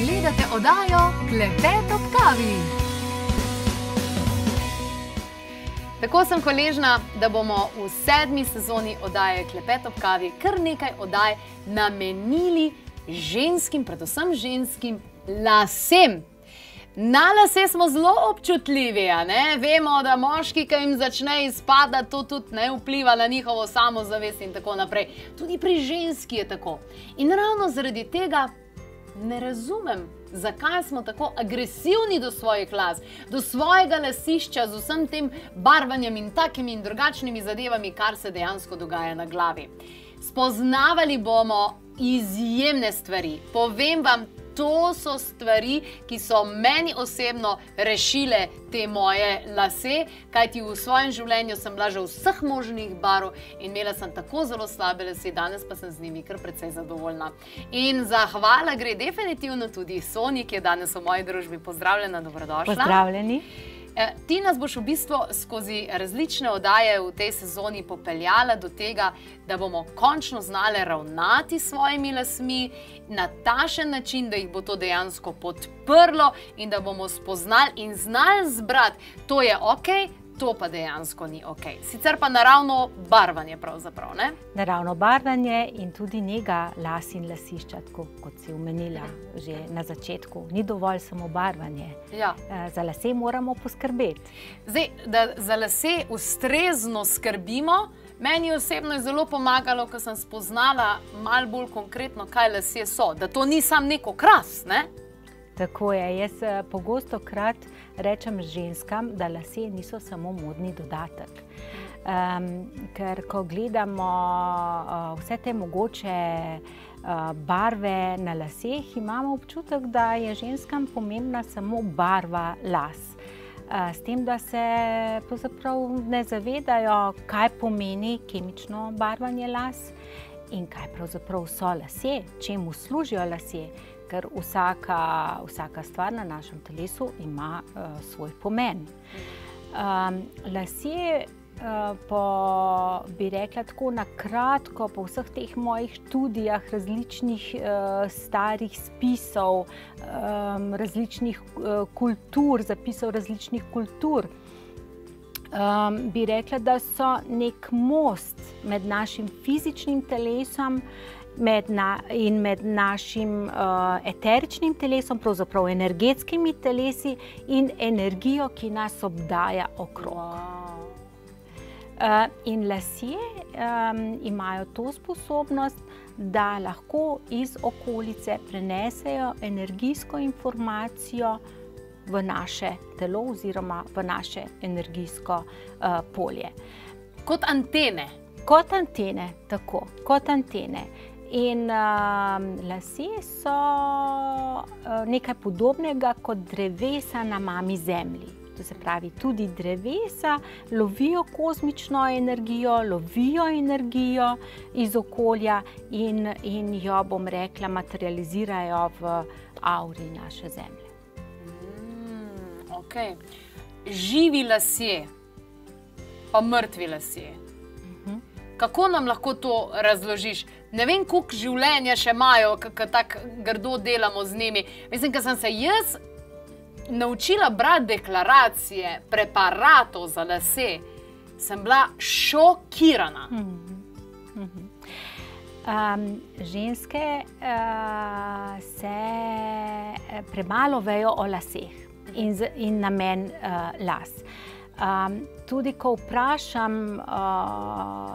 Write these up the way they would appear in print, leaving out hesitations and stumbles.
Gledate oddajo Klepet ob kavi. Tako sem hvaležna, da bomo v 7. sezoni oddaje Klepet ob kavi kar nekaj oddaj namenili ženskim, predvsem ženskim lasem. Na lase smo zelo občutljivi, vemo, da moški, ki jim začne izpadati, to tudi vpliva na njihovo samozavest in tako naprej. Tudi pri ženski je tako. In ravno zaradi tega ne razumem, zakaj smo tako agresivni do svojih las, do svojega lasišča z vsem tem barvanjem in takimi in drugačnimi zadevami, kar se dejansko dogaja na glavi. Spoznavali bomo izjemne stvari. Povem vam, to so stvari, ki so meni osebno rešile te moje lase, kajti v svojem življenju sem bila že vseh možnih barv in imela sem tako zelo slabe lase, danes pa sem z njimi kar precej zadovoljna. In zahvala gre definitivno tudi Sonji, ki je danes v moji družbi. Pozdravljena, dobrodošla. Pozdravljeni. Ti nas boš v bistvu skozi različne oddaje v tej sezoni popeljala do tega, da bomo končno znali ravnati s svojimi lasmi na takšen način, da jih bo to dejansko podprlo in da bomo spoznali in znali zbrati, to je okej, to pa dejansko ni okej. Sicer pa naravno barvanje pravzaprav, ne? Naravno barvanje in tudi nega las in lasišča, tako kot si omenila že na začetku. Ni dovolj samo barvanje. Ja. Za lase moramo poskrbeti. Zdaj, da za lase ustrezno skrbimo, meni osebno je zelo pomagalo, ko sem spoznala malo bolj konkretno, kaj lasje so. Da to ni samo nek okras, ne? Tako je. Jaz pogostokrat rečem ženskam, da lasje niso samo modni dodatek. Ker ko gledamo vse te mogoče barve na laseh, imamo občutek, da je ženskam pomembna samo barva las. S tem, da se pravzaprav ne zavedajo, kaj pomeni kemično barvanje las in kaj pravzaprav so lasje, čemu služijo lasje. Ker vsaka stvar na našem telesu ima svoj pomen. Lasje, bi rekla tako na kratko, po vseh teh mojih študijah, različnih starih spisov, različnih kultur, zapisov različnih kultur, bi rekla, da so nek most med našim fizičnim telesom in med našim eteričnim telesom, pravzaprav energetskimi telesi in energijo, ki nas obdaja okrog. In lasje imajo to sposobnost, da lahko iz okolice prenesejo energijsko informacijo v naše telo oziroma v naše energijsko polje. Kot antene. Kot antene, tako, kot antene. In lasje so nekaj podobnega kot drevesa na mami zemlji. To se pravi, tudi drevesa lovijo kozmično energijo, lovijo energijo iz okolja in jo, bom rekla, materializirajo v auri naše zemlje. Okej. Živi lasje, pa mrtvi lasje. Kako nam lahko to razložiš? Ne vem, koliko življenja še imajo, kako tako grdo delamo z njimi. Mislim, ko sem se jaz naučila brati deklaracije preparatov za lase, sem bila šokirana. Ženske se premalo vejo o laseh in namen las. Tudi ko vprašam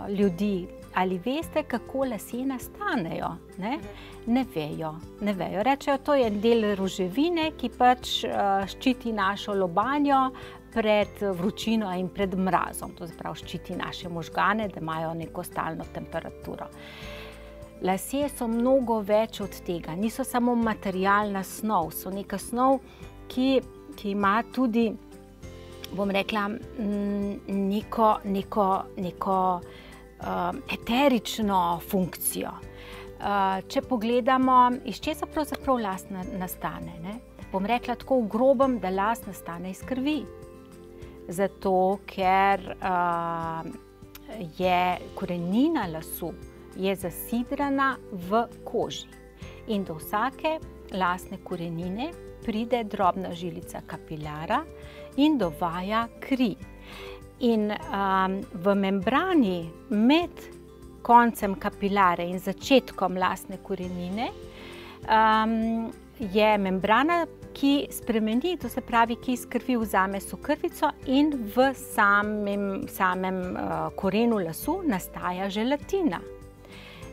ljudi, ali veste, kako lasje nastanejo, ne vejo. Rečejo, to je del roževine, ki pač ščiti našo lobanjo pred vročino in pred mrazom. To se pravi, ščiti naše možgane, da imajo neko stalno temperaturo. Lasje so mnogo več od tega. Niso samo materialna snov, so neka snov, ki ima tudi, bom rekla, neko eterično funkcijo. Če pogledamo, iz česa pravzaprav las nastane, bom rekla tako v grobem, da las nastane iz krvi. Zato, ker je korenina lasu zasidrana v koži. In do vsake lasne korenine pride drobna žilica kapilara in dovaja kri. In v membrani med koncem kapilare in začetkom lasne korenine je membrana, ki spremeni, to se pravi, ki iz krvi vzame sokrvico in v samem korenu lasu nastaja želatina.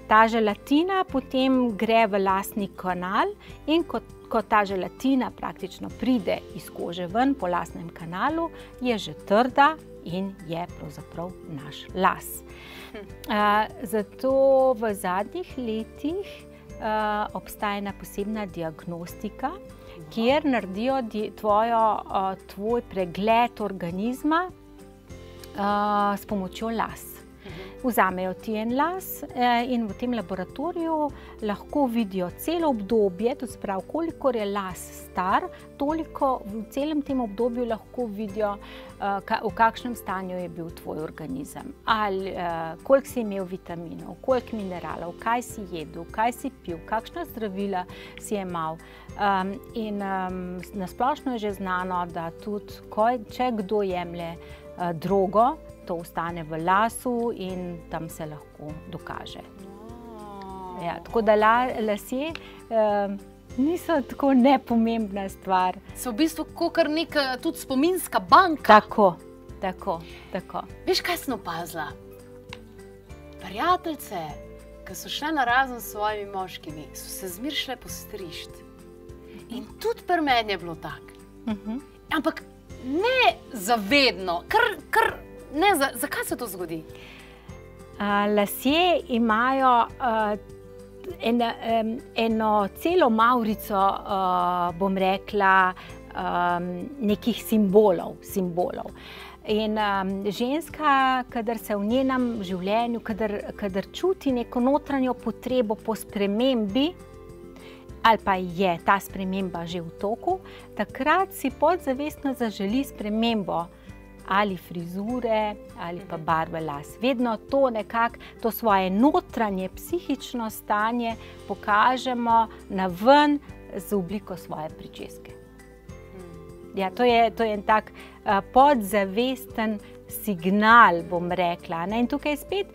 Ta želatina potem gre v lasni kanal in ko ta želatina praktično pride iz kože ven po lasnem kanalu, je že trda in je pravzaprav naš las. Zato v zadnjih letih obstaja ena posebna diagnostika, kjer naredijo tvoj pregled organizma s pomočjo las. Vzamejo ti en las in v tem laboratoriju lahko vidijo celo obdobje, to se pravi, kolikor je las star, toliko v celem tem obdobju lahko vidijo, v kakšnem stanju je bil tvoj organizem. Ali koliko si imel vitaminov, koliko mineralov, kaj si jedel, kaj si pil, kakšna zdravila si jemal. In nasplošno je že znano, da tudi, če kdo jemlje drogo, to ostane v lasu in tam se lahko dokaže. Ja, tako da lasje niso tako nepomembna stvar. So v bistvu kakor neka tudi spominska banka. Tako. Veš, kaj sem opazila? Prijateljice, ki so šle na razen s svojimi moškimi, so se zmeraj šle postrišt. In tudi pri meni je bilo tako. Ampak ne zavedno, zakaj se to zgodi? Lasje imajo eno celo mavrico, bom rekla, nekih simbolov. In ženska, kadar se v njenem življenju, kadar čuti neko notranjo potrebo po spremembi, ali pa je ta sprememba že v toku, takrat si podzavestno zaželi spremembo ali frizure, ali pa barve las. Vedno to nekako, to svoje notranje psihično stanje pokažemo na ven z obliko svoje pričeske. Ja, to je en tak podzavesten signal, bom rekla. In tukaj spet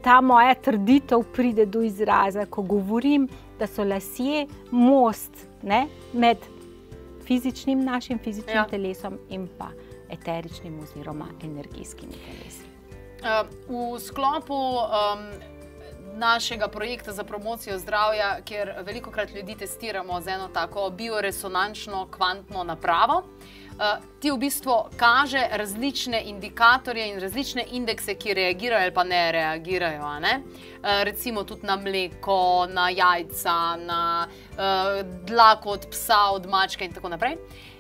ta moja trditev pride do izraza, ko govorim, da so lasje most med našim fizičnim telesom in pa eteričnim oziroma energijskimi telesi. V sklopu našega projekta za promocijo zdravja, kjer velikokrat ljudi testiramo z eno tako bioresonančno kvantno napravo, ti v bistvu kaže različne indikatorje in različne indekse, ki reagirajo ali pa ne reagirajo. Recimo tudi na mleko, na jajca, na dlako od psa, od mačke in tako naprej.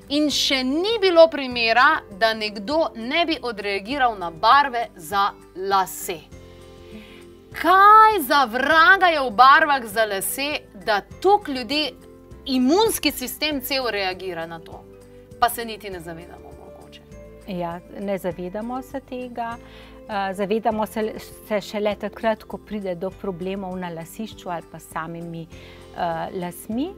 In še ni bilo primera, da nekdo ne bi odreagiral na barve za lase. Kaj za vraga je v barvah za lase, da toliko ljudi, imunski sistem cel reagira na to? Pa se niti ne zavedamo mogoče. Ja, ne zavedamo se tega. Zavedamo se šele takrat, ko pride do problemov na lasišču ali pa samimi lasmi.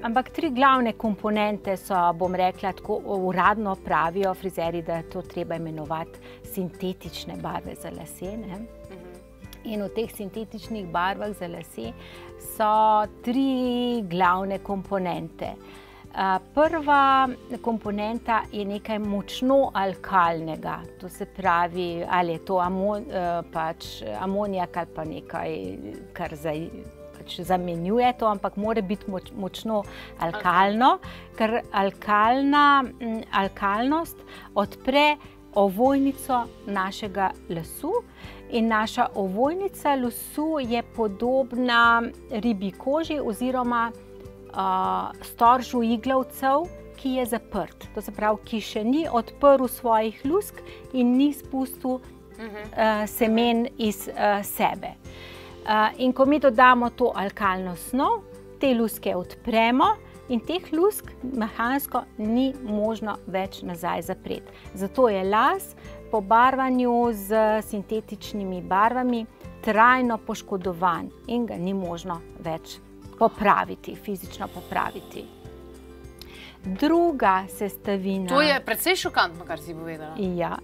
Ampak 3 glavne komponente so, bom rekla, tako uradno pravijo frizerji, da je to treba imenovati sintetične barve za lase. In v teh sintetičnih barvah za lase so 3 glavne komponente. Prva komponenta je nekaj močno alkalnega, to se pravi, ali je to amonijak ali pa nekaj, kar zamenjuje to, ampak mora biti močno alkalno, ker alkalnost odpre ovojnico našega lasu in naša ovojnica lasu je podobna ribji koži oziroma storžu iglavcev, ki je zaprt. To se pravi, ki še ni odprl svojih lusk in ni spustil semen iz sebe. In ko mi dodamo to alkalno snov, te luske odpremo in teh lusk mehansko ni možno več nazaj zapreti. Zato je las po barvanju z sintetičnimi barvami trajno poškodovan in ga ni možno več popraviti, fizično popraviti. Druga sestavina... To je precej šokantno, kar si povedala. Ja.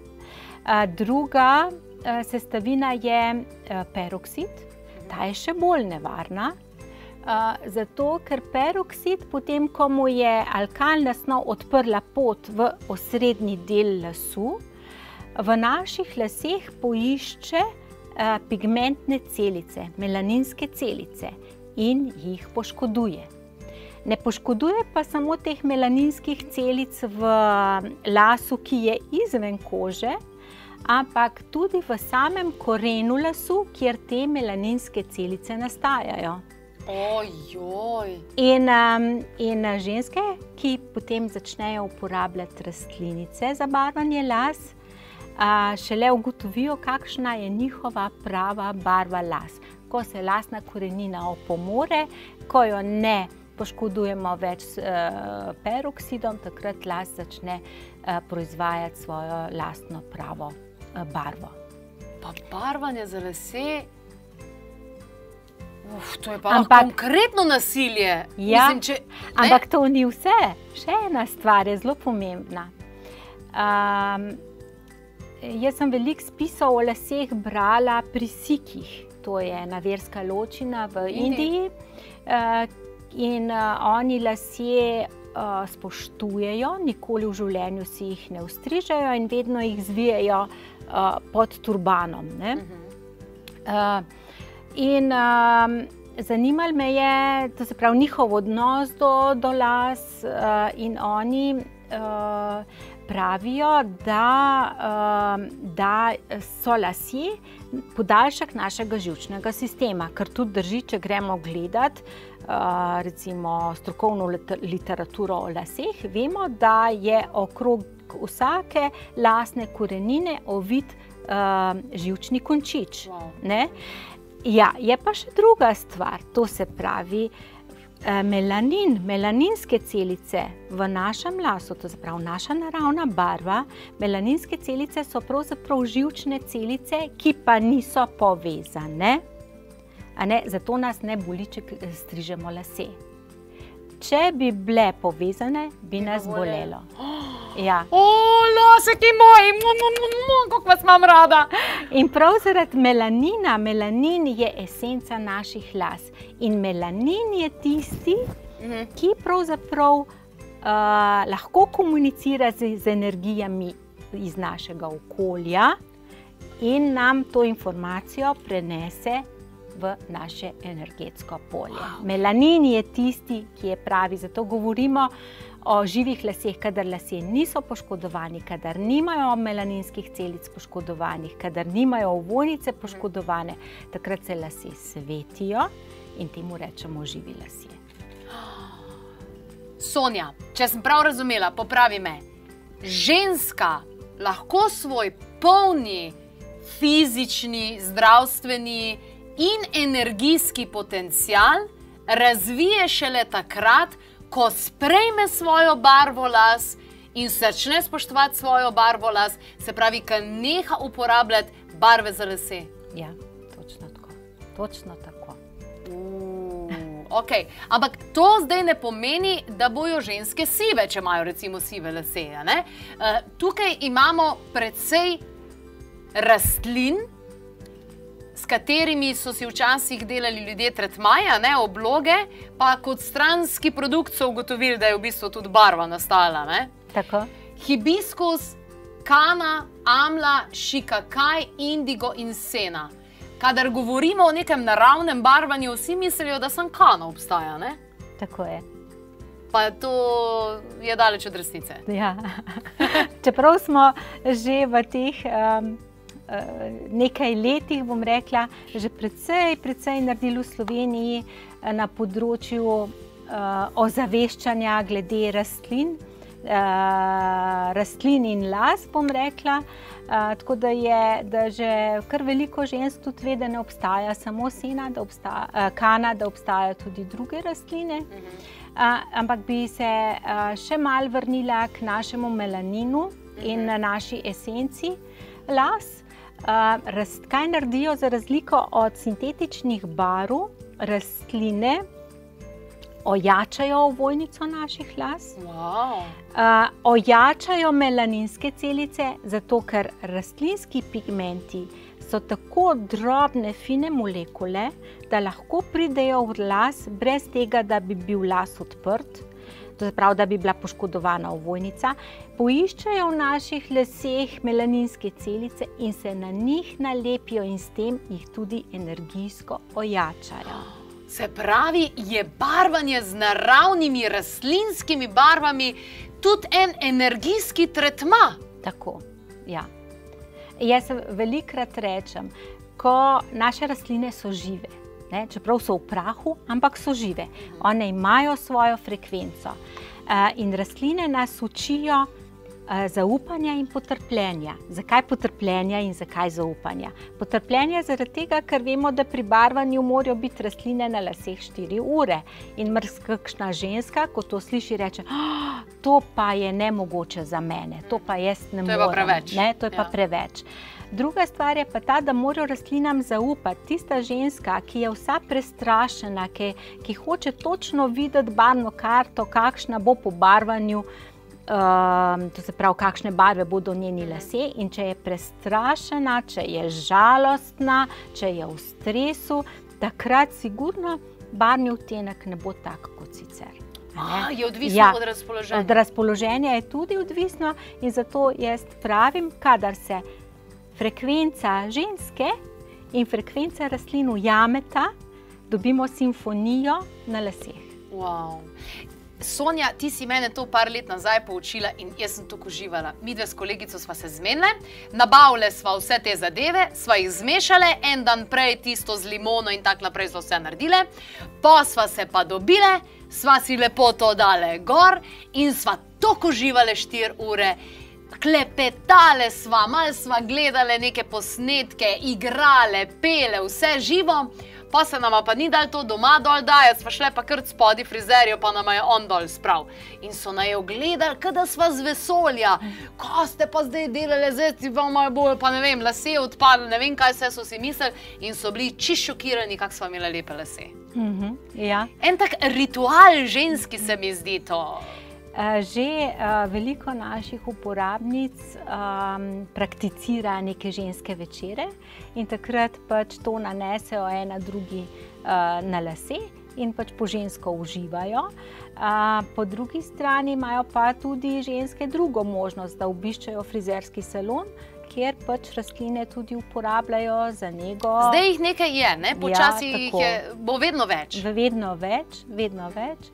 Druga sestavina je peroksid. Ta je še bolj nevarna, zato ker peroksid, potem ko mu je alkalna snov odprla pot v osrednji del lasu, v naših laseh poišče pigmentne celice, melaninske celice in jih poškoduje. Ne poškoduje pa samo teh melaninskih celic v lasu, ki je izven kože, ampak tudi v samem korenu lasu, kjer te melaninske celice nastajajo. Ojoj! In ženske, ki potem začnejo uporabljati rastlinice za barvanje las, šele ugotovijo, kakšna je njihova prava barva las. Ko se lasna korenina opomore, ko jo ne poškodujemo več s peroksidom, takrat las začne proizvajati svojo lastno pravo barvo. Pa barvanje za lase, to je pa konkretno nasilje. Ja, ampak to ni vse. Še ena stvar je zelo pomembna. Jaz sem veliko spisov o laseh brala pri Sikhih. To je ena verska ločina v Indiji. In oni lasje spoštujejo, nikoli v življenju si jih ne ostrižejo in vedno jih zvijejo pod turbanom. In zanimalo me je, to se pravi, njihov odnos do las in oni pravijo, da so lasje podaljšek našega živčnega sistema, kar tudi drži, če gremo gledat recimo strokovno literaturo o laseh, vemo, da je okrog vsake lasne korenine ovit živčni končič. Ja, je pa še druga stvar, to se pravi melanin, melaninske celice v našem lasu, to se pravi naša naravna barva, melaninske celice so pravzaprav živčne celice, ki pa niso povezane, zato nas ne boli, če strižemo lase. Če bi bile povezane, bi nas bolelo. Ja. Laseki moji, kako vas imam rada. In prav zaradi melanina, melanin je esenca naših las. In melanin je tisti, ki pravzaprav lahko komunicira z energijami iz našega okolja in nam to informacijo prenese v naše energetsko polje. Melanin je tisti, ki je pravi, zato govorimo o živih laseh, kadar lasje niso poškodovani, kadar nimajo melaninskih celic poškodovanih, kadar nimajo ovojnice poškodovane, takrat se lasje svetijo in temu rečemo živi lasje. Sonja, če sem prav razumela, popravi me, ženska lahko svoj polni fizični, zdravstveni in energijski potencial razvije šele takrat, ko sprejme svojo barvo las in začne spoštovati svojo barvo las, se pravi, ko neha uporabljati barve za lase. Ja, točno tako. Točno tako. Ok, ampak to zdaj ne pomeni, da bojo ženske sive, če imajo recimo sive lase. Tukaj imamo precej rastlin, s katerimi so si včasih delali ljudje tretmaje, obloge, pa kot stranski produkt so ugotovili, da je v bistvu tudi barva nastala. Tako. Hibiskus, kana, amla, šikakaj, indigo in sena. Kadar govorimo o nekem naravnem barvanju, vsi mislijo, da samo kana obstaja, ne? Tako je. Pa to je daleč od resnice. Ja. Čeprav smo že v teh nekaj letih, bom rekla, že precej naredili v Sloveniji na področju ozaveščanja glede rastlin in las, bom rekla. Tako da že kar veliko žensk tudi ve, da ne obstaja samo sena, kana, da obstajajo tudi druge rastline. Ampak bi se še malo vrnila k našemu melaninu in naši esenci las. Kaj naredijo za razliko od sintetičnih barv rastline, ojačajo ovojnico naših las, Wow. ojačajo melaninske celice, zato ker rastlinski pigmenti so tako drobne, fine molekule, da lahko pridejo v las brez tega, da bi bil las odprt, to se pravi, da bi bila poškodovana ovojnica, poiščejo v naših laseh melaninske celice in se na njih nalepijo in s tem jih tudi energijsko ojačajo. Se pravi, je barvanje z naravnimi rastlinskimi barvami tudi en energijski tretma. Tako, ja. Jaz velikokrat rečem, ko naše rastline so žive, ne, čeprav so v prahu, ampak so žive. One imajo svojo frekvenco. In rastline nas učijo zaupanja in potrpljenja. Zakaj potrpljenja in zakaj zaupanja? Potrpljenja zaradi tega, ker vemo, da pri barvanju morajo biti rastline na laseh 4 ure. In marsikakšna ženska, ko to sliši, reče, to pa je nemogoče za mene, to pa jaz ne morem. To je pa preveč. Ne, to je pa preveč. Druga stvar je pa ta, da morajo rastlinam zaupati. Tista ženska, ki je vsa prestrašena, ki hoče točno videti barvno karto, kakšna bo po barvanju, to se pravi, kakšne barve bodo njeni lasje, in če je prestrašena, če je žalostna, če je v stresu, takrat sigurno barvni odtenek ne bo tak kot sicer. Je odvisno od razpoloženja. Od razpoloženja je tudi odvisno in zato jaz pravim, kadar se frekvenca ženske in frekvenca rastlin ujameta, dobimo simfonijo na laseh. Wow. Sonja, ti si mene to par let nazaj poučila in jaz sem tukaj uživala. Midve s kolegico sva se zmenile, nabavile sva vse te zadeve, sva jih zmešale, en dan prej tisto z limono in tako naprej sva vse naredile, pa sva se pa dobile, sva si lepo to dale gor in sva toliko uživale 4 ure, klepetale sva, malo sva gledale neke posnetke, igrale, pele, vse živo. Pa se nama pa ni dal to doma dol dajati, sva šle pa kar spodi frizerjo, pa nama je on dol sprav. In so na jo gledali, kada sva z vesolja. Ko ste pa zdaj delali, zdaj ti pa malo bolj, pa ne vem, lase odpadli, ne vem, kaj vse so si mislili in so bili čisto šokirani, kak sva imela lepe lase. Ja. En tak ritual ženski se mi zdi to. Že veliko naših uporabnic prakticira neke ženske večere in takrat pač to nanesejo ena drugi na lase in pač po žensko uživajo. Po drugi strani imajo pa tudi ženske drugo možnost, da obiščejo frizerski salon, kjer pač rastline tudi uporabljajo za nego. Zdaj jih nekaj je, ne? Počasi jih bo vedno več. Vedno več, vedno več.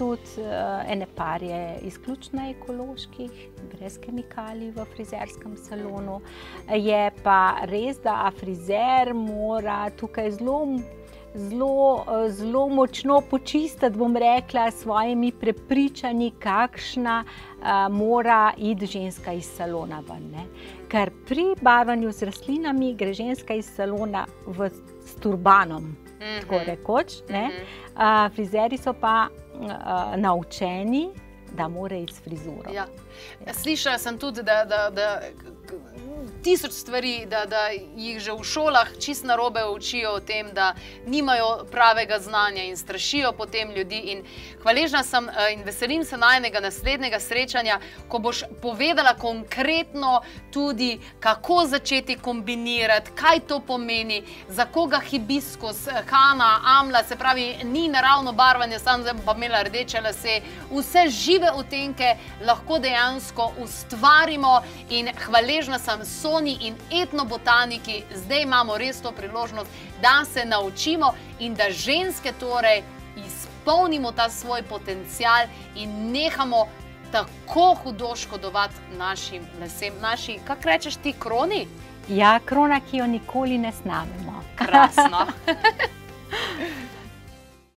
Tudi ene par je izključno ekoloških, brez kemikalij v frizerskem salonu. Je pa res, da frizer mora tukaj zelo močno počistiti, bom rekla, svojimi prepričanji, kakšna mora iti ženska iz salona ven. Ker pri barvanju z rastlinami gre ženska iz salona s turbanom, tako rekoč. Frizeri so pa naučeni, da mora iti s frizuro. Slišala sem tudi, da 1000 stvari, da jih že v šolah čisto narobe učijo o tem, da nimajo pravega znanja in strašijo potem ljudi. In hvaležna sem in veselim se najnega naslednjega srečanja, ko boš povedala konkretno tudi, kako začeti kombinirati, kaj to pomeni, za koga hibiskus, hana, amla, se pravi, ni naravno barvanje, sam zdaj pa imela rdeče lase, vse žive odtenke lahko dejansko ustvarimo in hvaležna sem Sonji in etnobotaniki, zdaj imamo res to priložnost, da se naučimo in da ženske torej izpolnimo ta svoj potencial in nehamo tako hudo škodovati našim lasem, naši, kak rečeš ti, kroni? Ja, krona, ki jo nikoli ne snamemo. Krasno.